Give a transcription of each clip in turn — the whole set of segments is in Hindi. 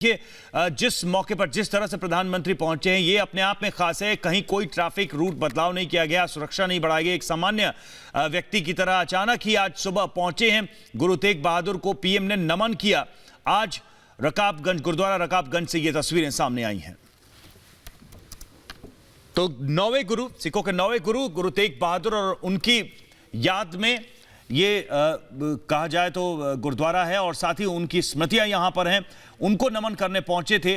कि जिस मौके पर जिस तरह से प्रधानमंत्री पहुंचे हैं ये अपने आप में खास है। कहीं कोई ट्रैफिक रूट बदलाव नहीं किया गया, सुरक्षा नहीं बढ़ाई गई। एक सामान्य व्यक्ति की तरह अचानक ही आज सुबह पहुंचे हैं। गुरु तेग बहादुर को पीएम ने नमन किया। आज रकाबगंज, गुरुद्वारा रकाबगंज से ये तस्वीरें सामने आई हैं। तो नौवें गुरु, सिखों के नौवें गुरु गुरु तेग बहादुर और उनकी याद में ये कहा जाए तो गुरुद्वारा है और साथ ही उनकी स्मृतियां यहां पर हैं। उनको नमन करने पहुंचे थे,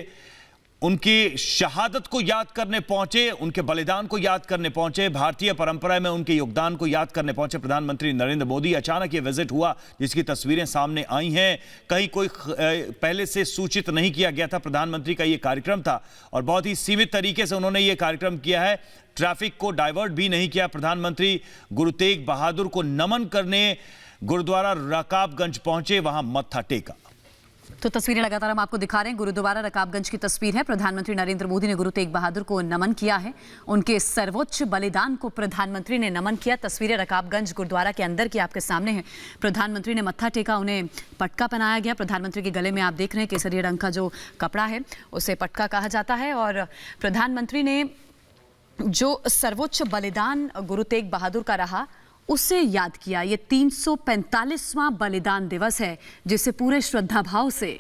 उनकी शहादत को याद करने पहुंचे, उनके बलिदान को याद करने पहुंचे, भारतीय परंपरा में उनके योगदान को याद करने पहुंचे प्रधानमंत्री नरेंद्र मोदी। अचानक ये विजिट हुआ जिसकी तस्वीरें सामने आई हैं। कहीं कोई पहले से सूचित नहीं किया गया था। प्रधानमंत्री का ये कार्यक्रम था और बहुत ही सीमित तरीके से उन्होंने ये कार्यक्रम किया है। ट्रैफिक को डाइवर्ट भी नहीं किया। प्रधानमंत्री गुरु तेग बहादुर को नमन करने गुरुद्वारा रकाबगंज पहुंचे, वहां मत्था टेका। तो तस्वीरें लगातार हम आपको दिखा रहे हैं। गुरुद्वारा रकाबगंज की तस्वीर है। प्रधानमंत्री नरेंद्र मोदी ने गुरु तेग बहादुर को नमन किया है। उनके सर्वोच्च बलिदान को प्रधानमंत्री ने नमन किया। तस्वीरें रकाबगंज गुरुद्वारा के अंदर की आपके सामने हैं। प्रधानमंत्री ने मत्था टेका, उन्हें पटका पहनाया गया। प्रधानमंत्री के गले में आप देख रहे हैं केसरिया रंग का जो कपड़ा है उसे पटका कहा जाता है। और प्रधानमंत्री ने जो सर्वोच्च बलिदान गुरु तेग बहादुर का रहा उसे याद किया। ये 345वां बलिदान दिवस है जिसे पूरे श्रद्धा भाव से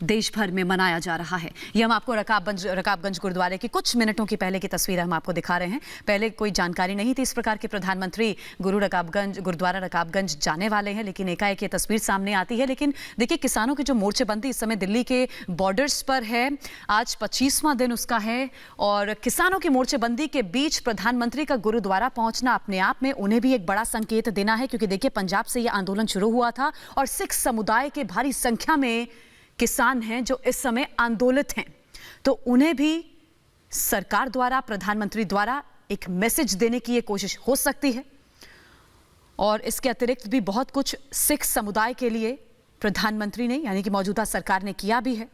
देश भर में मनाया जा रहा है। ये हम आपको रकाबगंज गुरुद्वारे की कुछ मिनटों की पहले की तस्वीर हम आपको दिखा रहे हैं। पहले कोई जानकारी नहीं थी इस प्रकार के प्रधानमंत्री गुरुद्वारा रकाबगंज जाने वाले हैं, लेकिन एकाएक ये तस्वीर सामने आती है। लेकिन देखिए, किसानों की जो मोर्चेबंदी इस समय दिल्ली के बॉर्डर्स पर है, आज 25वां दिन उसका है और किसानों की मोर्चेबंदी के बीच प्रधानमंत्री का गुरुद्वारा पहुंचना अपने आप में उन्हें भी एक बड़ा संकेत देना है। क्योंकि देखिए, पंजाब से यह आंदोलन शुरू हुआ था और सिख समुदाय के भारी संख्या में किसान हैं जो इस समय आंदोलित हैं। तो उन्हें भी सरकार द्वारा, प्रधानमंत्री द्वारा एक मैसेज देने की ये कोशिश हो सकती है। और इसके अतिरिक्त भी बहुत कुछ सिख समुदाय के लिए प्रधानमंत्री ने, यानी कि मौजूदा सरकार ने किया भी है।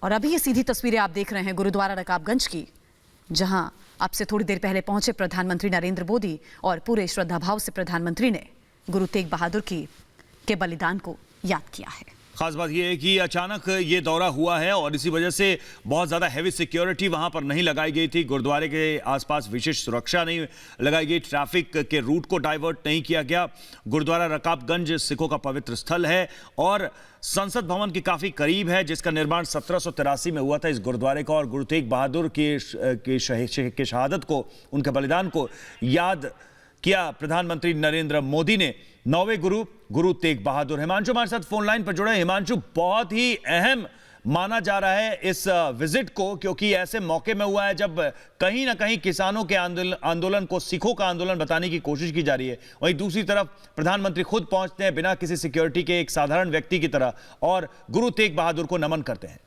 और अभी ये सीधी तस्वीरें आप देख रहे हैं गुरुद्वारा रकाबगंज की, जहां अब से थोड़ी देर पहले पहुंचे प्रधानमंत्री नरेंद्र मोदी और पूरे श्रद्धा भाव से प्रधानमंत्री ने गुरु तेग बहादुर के बलिदान को याद किया है। खास बात यह है कि अचानक ये दौरा हुआ है और इसी वजह से बहुत ज़्यादा हैवी सिक्योरिटी वहां पर नहीं लगाई गई थी। गुरुद्वारे के आसपास विशेष सुरक्षा नहीं लगाई गई। ट्रैफिक के रूट को डाइवर्ट नहीं किया गया। गुरुद्वारा रकाबगंज सिखों का पवित्र स्थल है और संसद भवन के काफ़ी करीब है, जिसका निर्माण 1783 में हुआ था। इस गुरुद्वारे का और गुरु तेग बहादुर की शहादत को, उनके बलिदान को याद किया प्रधानमंत्री नरेंद्र मोदी ने। नौवें गुरु गुरु तेग बहादुर। हिमांशु हमारे साथ फोन लाइन पर जुड़े। हिमांशु, बहुत ही अहम माना जा रहा है इस विजिट को, क्योंकि ऐसे मौके में हुआ है जब कहीं ना कहीं किसानों के आंदोलन को सिखों का आंदोलन बताने की कोशिश की जा रही है। वहीं दूसरी तरफ प्रधानमंत्री खुद पहुंचते हैं बिना किसी सिक्योरिटी के, एक साधारण व्यक्ति की तरह, और गुरु तेग बहादुर को नमन करते हैं।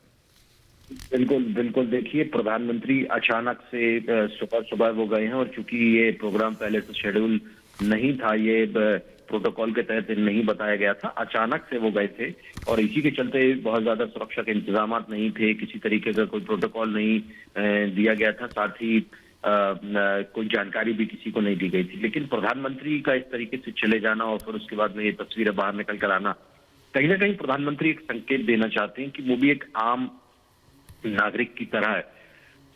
बिल्कुल बिल्कुल। देखिए, प्रधानमंत्री अचानक से सुबह सुबह वो गए हैं और चूंकि ये प्रोग्राम पहले से शेड्यूल नहीं था, ये प्रोटोकॉल के तहत नहीं बताया गया था, अचानक से वो गए थे और इसी के चलते बहुत ज्यादा सुरक्षा के इंतजाम नहीं थे। किसी तरीके का कोई प्रोटोकॉल नहीं दिया गया था, साथ ही कोई जानकारी भी किसी को नहीं दी गई थी। लेकिन प्रधानमंत्री का इस तरीके से चले जाना और फिर उसके बाद में ये तस्वीरें बाहर निकल कर आना, कहीं ना कहीं प्रधानमंत्री एक संकेत देना चाहते हैं कि वो भी एक आम नागरिक की तरह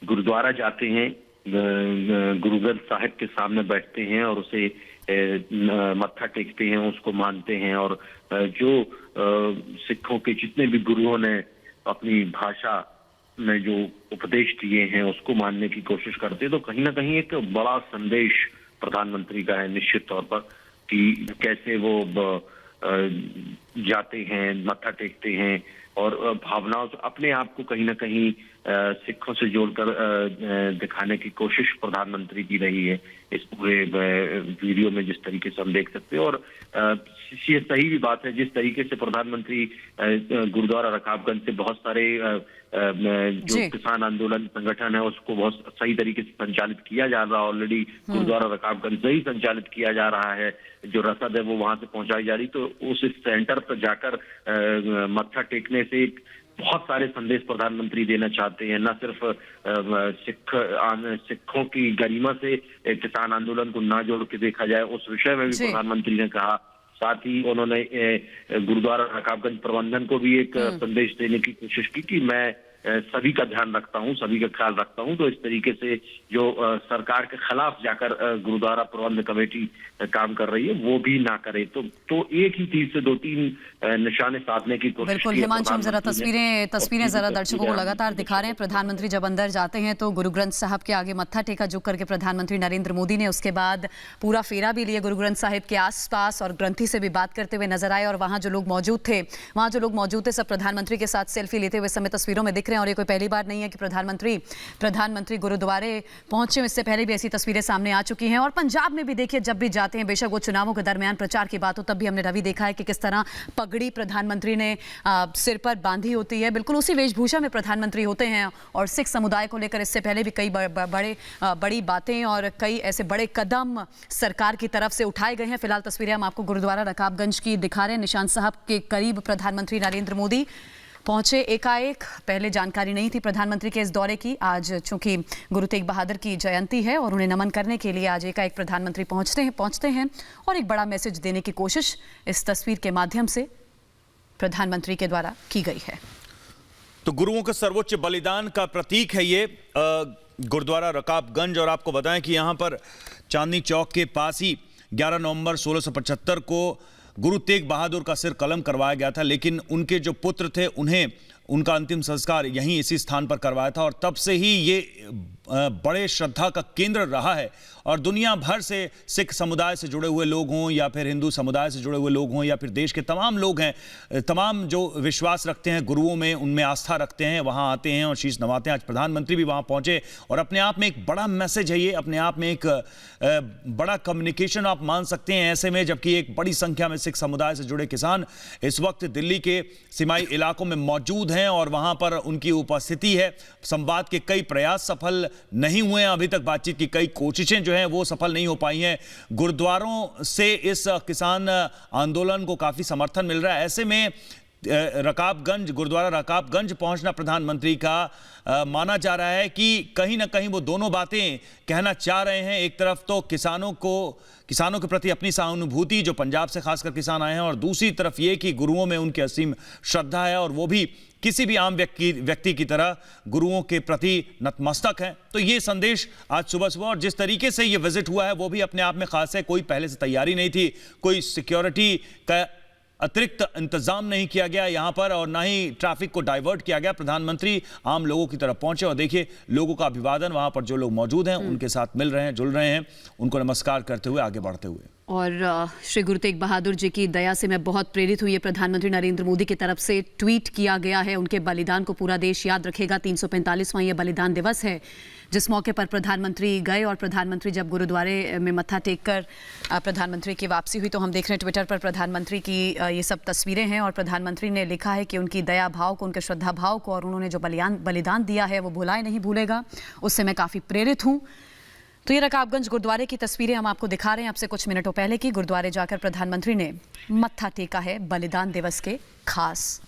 गुरुद्वारा जाते हैं, गुरु ग्रंथ साहिब के सामने बैठते हैं और उसे मत्था टेकते हैं, उसको मानते हैं। और जो सिखों के जितने भी गुरुओं ने अपनी भाषा में जो उपदेश दिए हैं उसको मानने की कोशिश करते हैं। तो कहीं ना कहीं एक बड़ा संदेश प्रधानमंत्री का है निश्चित तौर पर, कि कैसे वो जाते हैं, मत्था टेकते हैं और भावनाओं से अपने आप को कहीं ना कहीं सिखों से जोड़कर दिखाने की कोशिश प्रधानमंत्री की रही है इस पूरे वीडियो में, जिस तरीके से हम देख सकते हैं। और ये सही भी बात है, जिस तरीके से प्रधानमंत्री गुरुद्वारा रकाबगंज से बहुत सारे जो किसान आंदोलन संगठन है उसको बहुत सही तरीके से संचालित किया जा रहा है। ऑलरेडी गुरुद्वारा रकाबगंज से ही संचालित किया जा रहा है, जो रसद है वो वहां से पहुंचाई जा रही। तो उस सेंटर पर जाकर मत्था टेकने से बहुत सारे संदेश प्रधानमंत्री देना चाहते हैं। न सिर्फ सिखों की गरिमा से किसान आंदोलन को ना जोड़ के देखा जाए, उस विषय में भी प्रधानमंत्री ने कहा। साथ ही उन्होंने गुरुद्वारा रकाबगंज प्रबंधन को भी एक संदेश देने की कोशिश की कि मैं सभी का ध्यान रखता हूं, सभी का ख्याल रखता हूं। तो इस तरीके से जो सरकार के खिलाफ जाकर गुरुद्वारा प्रबंध कमेटी काम कर रही है वो भी ना करे। तो एक ही तीर से 2-3 निशाने साधने की कोशिश बिल्कुल की है हिमांशु, हम जरा प्रधानमंत्री तस्वीरें जरा दर्शकों को लगातार दिखा रहे हैं। प्रधानमंत्री जब अंदर जाते हैं तो गुरु ग्रंथ साहब के आगे मत्था टेका झुक करके प्रधानमंत्री नरेंद्र मोदी ने। उसके बाद पूरा फेरा भी लिए गुरु ग्रंथ साहिब के आसपास और ग्रंथी से भी बात करते हुए नजर आए। और वहां जो लोग मौजूद थे सब प्रधानमंत्री के साथ सेल्फी लेते हुए समय तस्वीरों में दिख रहे हैं। और ये कोई पहली बार नहीं है कि प्रधानमंत्री गुरुद्वारे पहुंचे। इससे पहले भी ऐसी तस्वीरें सामने आ चुकी हैं। और पंजाब में भी देखिए, जब भी जाते हैं, बेशक वो चुनावों के दरमियान प्रचार की बात हो, तब भी हमने रवि देखा है कि किस तरह पगड़ी प्रधानमंत्री ने सिर पर बांधी होती है। बिल्कुल उसी वेशभूषा में प्रधानमंत्री होते हैं। और सिख समुदाय को लेकर इससे पहले भी कई बड़ी बातें और कई ऐसे बड़े कदम सरकार की तरफ से उठाए गए हैं। फिलहाल तस्वीरें हम आपको गुरुद्वारा रकाबगंज की दिखा रहे हैं। निशान साहब के करीब प्रधानमंत्री नरेंद्र मोदी पहुंचे एकाएक। पहले जानकारी नहीं थी प्रधानमंत्री के इस दौरे की। आज चूंकि गुरु तेग बहादुर की जयंती है और उन्हें नमन करने के लिए आज एकाएक प्रधानमंत्री पहुंचते हैं और एक बड़ा मैसेज देने की कोशिश इस तस्वीर के माध्यम से प्रधानमंत्री के द्वारा की गई है। तो गुरुओं के सर्वोच्च बलिदान का प्रतीक है ये गुरुद्वारा रकाबगंज। और आपको बताएं कि यहाँ पर चांदनी चौक के पास ही 11 नवंबर 1675 को गुरु तेग बहादुर का सिर कलम करवाया गया था। लेकिन उनके जो पुत्र थे उन्हें उनका अंतिम संस्कार यहीं इसी स्थान पर करवाया था। और तब से ही ये बड़े श्रद्धा का केंद्र रहा है। और दुनिया भर से सिख समुदाय से जुड़े हुए लोग हों या फिर हिंदू समुदाय से जुड़े हुए लोग हों या फिर देश के तमाम लोग हैं, तमाम जो विश्वास रखते हैं गुरुओं में, उनमें आस्था रखते हैं, वहाँ आते हैं और शीश नवाते हैं। आज प्रधानमंत्री भी वहाँ पहुँचे और अपने आप में एक बड़ा मैसेज है ये, अपने आप में एक बड़ा कम्युनिकेशन आप मान सकते हैं। ऐसे में जबकि एक बड़ी संख्या में सिख समुदाय से जुड़े किसान इस वक्त दिल्ली के सीमाई इलाकों में मौजूद हैं और वहाँ पर उनकी उपस्थिति है। संवाद के कई प्रयास सफल नहीं हुए हैं अभी तक, बातचीत की कई कोशिशें जो हैं वो सफल नहीं हो पाई हैं। गुरुद्वारों से इस किसान आंदोलन को काफ़ी समर्थन मिल रहा है। ऐसे में रकाबगंज, गुरुद्वारा रकाबगंज पहुंचना प्रधानमंत्री का माना जा रहा है कि कहीं ना कहीं वो दोनों बातें कहना चाह रहे हैं। एक तरफ तो किसानों के प्रति अपनी सहानुभूति, जो पंजाब से खासकर किसान आए हैं, और दूसरी तरफ ये कि गुरुओं में उनकी असीम श्रद्धा है और वो भी किसी भी आम व्यक्ति की तरह गुरुओं के प्रति नतमस्तक हैं। तो ये संदेश आज सुबह और जिस तरीके से ये विजिट हुआ है वो भी अपने आप में खास है। कोई पहले से तैयारी नहीं थी, कोई सिक्योरिटी का अतिरिक्त इंतजाम नहीं किया गया यहाँ पर और ना ही ट्रैफिक को डाइवर्ट किया गया। प्रधानमंत्री आम लोगों की तरफ पहुंचे और देखिए लोगों का अभिवादन, वहाँ पर जो लोग मौजूद हैं उनके साथ मिल रहे हैं, जुल रहे हैं, उनको नमस्कार करते हुए आगे बढ़ते हुए। और श्री गुरु तेग बहादुर जी की दया से मैं बहुत प्रेरित हुई है, प्रधानमंत्री नरेंद्र मोदी की तरफ से ट्वीट किया गया है। उनके बलिदान को पूरा देश याद रखेगा। 345वां ये बलिदान दिवस है जिस मौके पर प्रधानमंत्री गए। और प्रधानमंत्री जब गुरुद्वारे में मत्था टेक कर प्रधानमंत्री की वापसी हुई तो हम देख रहे हैं ट्विटर पर प्रधानमंत्री की ये सब तस्वीरें हैं। और प्रधानमंत्री ने लिखा है कि उनकी दया भाव को, उनके श्रद्धा भाव को और उन्होंने जो बलिदान दिया है वो भुलाए नहीं भूलेगा। उससे मैं काफ़ी प्रेरित हूँ। तो ये रकाबगंज गुरुद्वारे की तस्वीरें हम आपको दिखा रहे हैं आपसे कुछ मिनटों पहले की। गुरुद्वारे जाकर प्रधानमंत्री ने मत्था टेका है बलिदान दिवस के खास